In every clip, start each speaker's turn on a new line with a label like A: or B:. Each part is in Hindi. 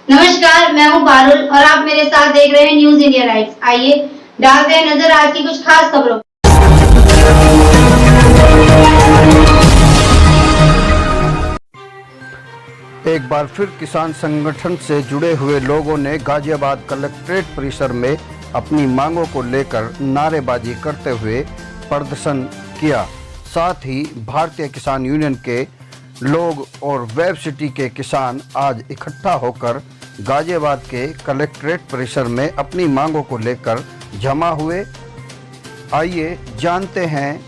A: नमस्कार, मैं हूं पारुल और आप मेरे साथ देख रहे हैं न्यूज इंडिया लाइव। आइए डालते हैं नजर आज की कुछ खास खबरों।
B: एक बार फिर किसान संगठन से जुड़े हुए लोगों ने गाजियाबाद कलेक्ट्रेट परिसर में अपनी मांगों को लेकर नारेबाजी करते हुए प्रदर्शन किया। साथ ही भारतीय किसान यूनियन के लोग और वेब सिटी के किसान आज इकट्ठा होकर गाजियाबाद के कलेक्ट्रेट परिसर में अपनी मांगों को लेकर जमा हुए। आइए जानते हैं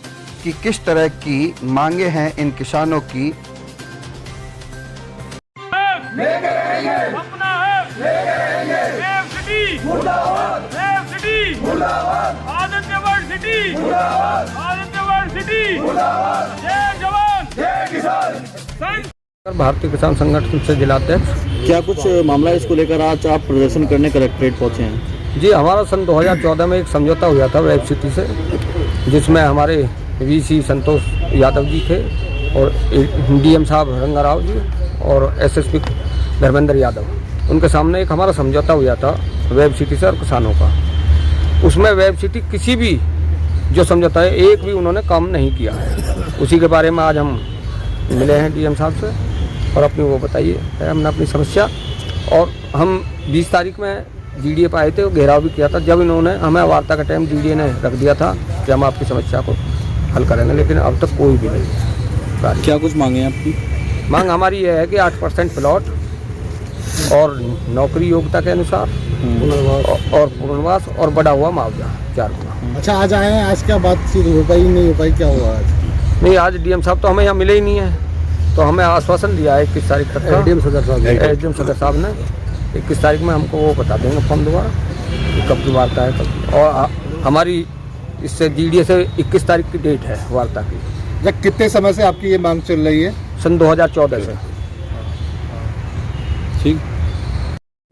B: कि किस तरह की मांगे हैं इन किसानों की।
C: लेके रहेंगे अपना है, लेके रहेंगे वेब सिटी मुर्दाबाद, वेब सिटी मुर्दाबाद, आदित्यवर्ध सिटी मुर्दाबाद, आदित्यवर्ध सिटी मुर्दाबाद, जय जवान जय किसान।
D: भारतीय किसान संगठन से जिलाध्यक्ष।
E: क्या कुछ मामला है इसको लेकर आज आप प्रदर्शन करने कलेक्ट्रेट पहुंचे हैं?
D: जी, हमारा सन 2014 में एक समझौता हुआ था वेब सिटी से, जिसमें हमारे वीसी संतोष यादव जी थे और डीएम साहब रंगाराव जी और एसएसपी धर्मेंद्र यादव। उनके सामने एक हमारा समझौता हुआ था वेब सिटी से और किसानों का। उसमें वेब सिटी किसी भी जो समझौता है एक भी उन्होंने काम नहीं किया है। उसी के बारे में आज हम मिले हैं डीएम साहब से और अपनी वो बताइए हमने अपनी समस्या। और हम 20 तारीख में जीडीए पर आए थे, घेराव भी किया था। जब इन्होंने हमें वार्ता का टाइम जीडीए ने रख दिया था कि हम आपकी समस्या को हल करेंगे, लेकिन अब तक कोई भी नहीं।
E: क्या कुछ मांगे हैं आपकी?
D: मांग हमारी ये है कि 8% प्लॉट और नौकरी योग्यता के अनुसार और पुनर्वास और बढ़ा हुआ मुआवजा 4 गुना।
F: अच्छा, आज आए हैं, आज क्या बातचीत हो पाई नहीं हो पाई, क्या हुआ आज?
D: नहीं, आज डीएम साहब तो हमें यहाँ मिले ही नहीं है, तो हमें आश्वासन दिया है 21 तारीख तक। एसडीएम सदर साहब ने 21 तारीख में हमको वो बता देंगे फोन द्वारा कि कब की वार्ता है कब। और हमारी इससे जीडीए से 21 तारीख की डेट है वार्ता की।
F: कितने समय से आपकी ये मांग चल रही है?
D: सन 2014 से।
E: ठीक।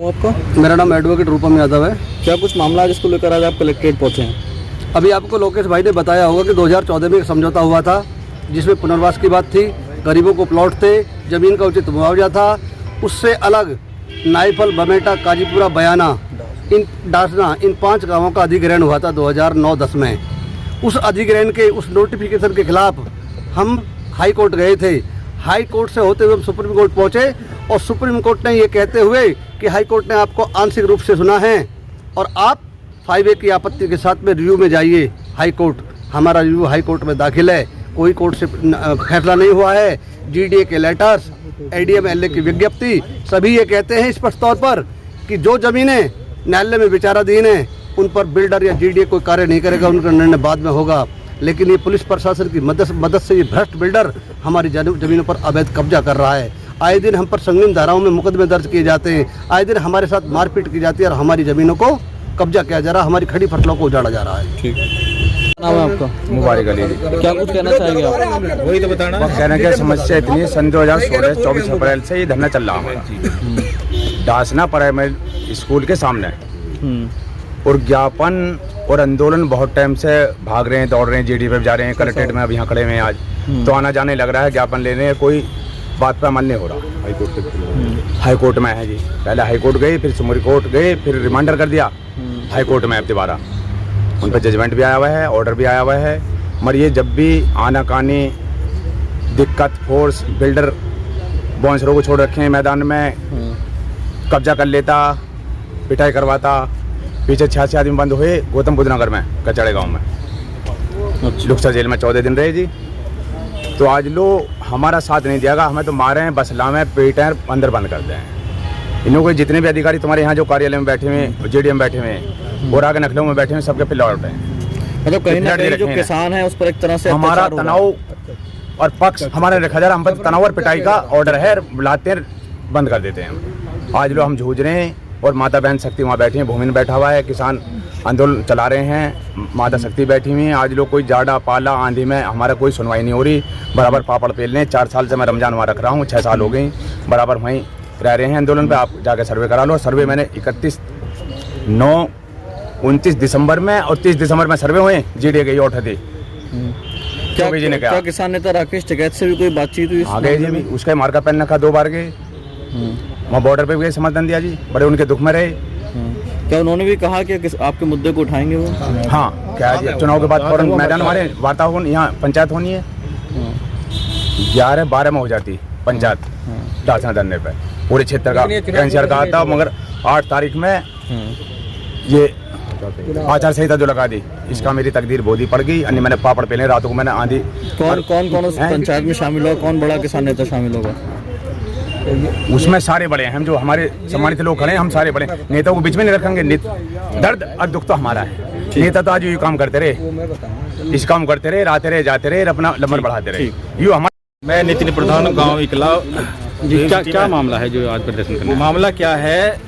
E: आपका?
G: मेरा नाम एडवोकेट रूपम यादव है।
E: क्या कुछ मामला है जिसको लेकर आज आप कलेक्ट्रेट पहुंचे हैं?
G: अभी आपको लोकेश भाई ने बताया होगा कि 2014 में एक समझौता हुआ था जिसमें पुनर्वास की बात थी, गरीबों को प्लॉट थे, जमीन का उचित मुआवजा था। उससे अलग नाइफल, बमेटा, काजीपुरा, बयाना, डासना इन 5 गाँवों का अधिग्रहण हुआ था 2009-10 में। उस अधिग्रहण के उस नोटिफिकेशन के खिलाफ हम हाई कोर्ट गए थे। हाई कोर्ट से होते हुए हम सुप्रीम कोर्ट पहुंचे और सुप्रीम कोर्ट ने ये कहते हुए कि हाई कोर्ट ने आपको आंशिक रूप से सुना है और आप 5A की आपत्ति के साथ में रिव्यू में जाइए। हाई कोर्ट, हमारा रिव्यू हाई कोर्ट में दाखिल है, कोई कोर्ट से फैसला नहीं हुआ है। जीडीए के लेटर्स, एडीएम एलए की विज्ञप्ति, सभी ये कहते हैं स्पष्ट तौर पर कि जो जमीनें न्यायालय में विचाराधीन हैं उन पर बिल्डर या जीडीए कोई कार्य नहीं करेगा, उनका निर्णय बाद में होगा। लेकिन ये पुलिस प्रशासन की मदद से ये भ्रष्ट बिल्डर हमारी जमीनों पर अवैध कब्जा कर रहा है। आए दिन हम पर संगीन धाराओं में मुकदमे दर्ज किए जाते हैं, आए दिन हमारे साथ मारपीट की जाती है और हमारी जमीनों को कब्जा किया जा रहा है, हमारी खड़ी फसलों को उजाड़ा जा रहा है।
E: ठीक। नाम है आपका?
H: मुबारक अली।
E: क्या कुछ कहना चाहेंगे आप?
F: वही तो बताना।
H: कहने की समस्या इतनी है, सन 2016-24 अप्रैल से ये धरना चल रहा है डासना प्राइमरी स्कूल के सामने। और ज्ञापन और आंदोलन बहुत टाइम से भाग रहे हैं, दौड़ रहे हैं, जीडी पे जा रहे हैं, कलेक्ट्रेट में अब यहाँ खड़े हुए हैं आज। तो आना जाने लग रहा है, ज्ञापन लेने, कोई बात पर अमल नहीं हो रहा। हाई कोर्ट में है जी, पहले हाई कोर्ट गए, फिर सुप्रीम कोर्ट गए, फिर रिमांडर कर दिया हाई कोर्ट में। अब दोबारा उन पर जजमेंट भी आया हुआ है, ऑर्डर भी आया हुआ है। मगर ये जब भी आनाकानी दिक्कत, फोर्स, बिल्डर बॉन्सरों को छोड़ रखे हैं मैदान में, कब्जा कर लेता, पिटाई करवाता। पीछे 86 आदमी बंद हुए गौतम बुद्ध नगर में, कचड़े गांव में। लुक्सर जेल में 14 दिन रहे जी। तो आज लोग हमारा साथ नहीं दिया, हमें तो मारे हैं, बसला में पेट हैं, अंदर बंद कर दें। इन लोगों के जितने भी अधिकारी तुम्हारे यहाँ जो कार्यालय में बैठे हुए, जेडीएम बैठे हुए हैं और आगे नखलों में बैठे हुए, सबके प्लॉट हैं।
E: मतलब कहीं ना कहीं जो किसान है उस पर एक तरह से
H: हमारा तनाव और पक्ष हमारे रखा जा रहा, हम पर तनाव और पिटाई का ऑर्डर है, बुलाते हैं, बंद कर देते हैं। आज लोग हम जूझ रहे हैं और माता बहन शक्ति वहाँ बैठी हैं, भूमि में बैठा हुआ है, किसान आंदोलन चला रहे हैं, माता शक्ति बैठी हुई हैं। आज लोग कोई जाड़ा पाला आंधी में हमारा कोई सुनवाई नहीं हो रही, बराबर पापड़ पेल रहे हैं। 4 साल से मैं रमजान वहाँ रख रहा हूँ, 6 साल हो गई, बराबर वहीं रह रहे हैं आंदोलन पे। आप जाकर सर्वे करा लो। सर्वे मैंने 29 दिसंबर में और 30 दिसंबर में सर्वे हुए, जीडीए के ऑर्डर थी।
E: क्या किसान नेता राकेश टिकैत से भी कोई बातचीत हुई?
H: आ गए जी, उसका मार्का पेन रखा 2 बार गए। वहाँ बॉर्डर पे भी गए, समर्थन दिया जी, बड़े उनके दुख में रहे।
E: क्या उन्होंने भी कहा कि आपके मुद्दे को उठाएंगे वो?
H: हाँ, क्या है जी, चुनाव के बाद फौरन मैदान हमारे वार्ता होनी, यहाँ पंचायत होनी है, 11-12 में हो जाती पंचायत डालना धरने पे, पूरे क्षेत्र का कैंसर का आता, मगर 8 तारीख में ये आचार संहिता जो लगा दी, इसका मेरी तकदीर बोधी पड़ गई। अन्य मैंने पापड़ पहने, रातों को मैंने आंधी।
E: कौन उस पंचायत में शामिल होगा? कौन बड़ा किसान नेता शामिल होगा
H: उसमें? सारे बड़े हैं, हम जो हमारे सम्मानित लोग खड़े हैं, हम सारे बड़े नेताओं को बीच में नहीं रखेंगे। दर्द और दुख तो हमारा है। नेता तो आज ये काम करते रहे, इस काम करते रहे, आते रहे, जाते रहे, अपना नंबर बढ़ाते रहे। यूँ हमारे।
I: मैं नितिन प्रधान, गांव इकला।
E: क्या मामला है जो आज प्रदर्शन करने?
I: मामला क्या है,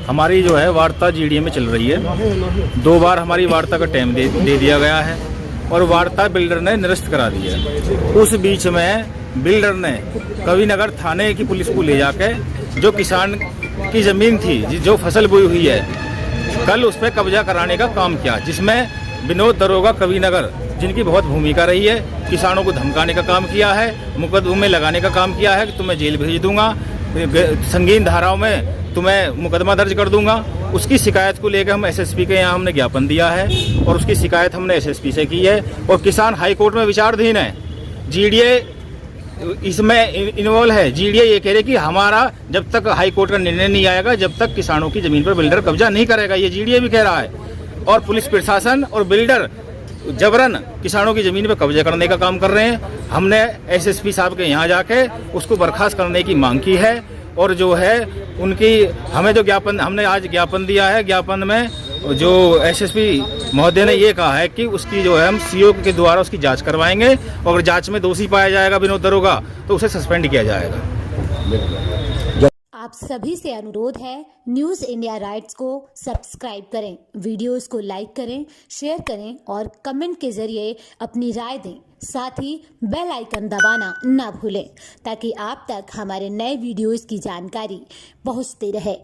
I: हमारी जो है वार्ता जीडीए में चल रही है। 2 बार हमारी वार्ता का टाइम दे दिया गया है और वार्ता बिल्डर ने निरस्त करा दी है। उस बीच में बिल्डर ने कविनगर थाने की पुलिस को ले जाके जो किसान की ज़मीन थी, जो फसल बोई हुई है, कल उस पर कब्जा कराने का काम किया, जिसमें विनोद दरोगा कविनगर, जिनकी बहुत भूमिका रही है, किसानों को धमकाने का काम किया है, मुकदमे लगाने का काम किया है कि तुम्हें जेल भेज दूंगा, संगीन धाराओं में तुम्हें मुकदमा दर्ज कर दूंगा। उसकी शिकायत को लेकर हम एसएसपी के यहाँ हमने ज्ञापन दिया है और उसकी शिकायत हमने एसएसपी से की है और किसान हाई कोर्ट में विचाराधीन है। जीडीए इसमें इन्वॉल्व है। जीडीए ये कह रहे कि हमारा जब तक हाई कोर्ट का निर्णय नहीं आएगा, जब तक किसानों की जमीन पर बिल्डर कब्जा नहीं करेगा, ये जीडीए भी कह रहा है। और पुलिस प्रशासन और बिल्डर जबरन किसानों की जमीन पर कब्जा करने का काम कर रहे हैं। हमने एसएसपी साहब के यहाँ जाके उसको बर्खास्त करने की मांग की है और जो है उनकी हमें जो ज्ञापन हमने आज ज्ञापन दिया है, ज्ञापन में जो एसएसपी महोदय ने ये कहा है कि उसकी जो है हम सीओ के द्वारा उसकी जांच करवाएंगे और अगर जांच में दोषी पाया जाएगा विनोद दरोगा तो उसे सस्पेंड किया जाएगा।
J: आप सभी से अनुरोध है, न्यूज़ इंडिया राइट्स को सब्सक्राइब करें, वीडियोस को लाइक करें, शेयर करें और कमेंट के जरिए अपनी राय दें। साथ ही बेल आइकन दबाना ना भूलें ताकि आप तक हमारे नए वीडियोस की जानकारी पहुंचती रहे।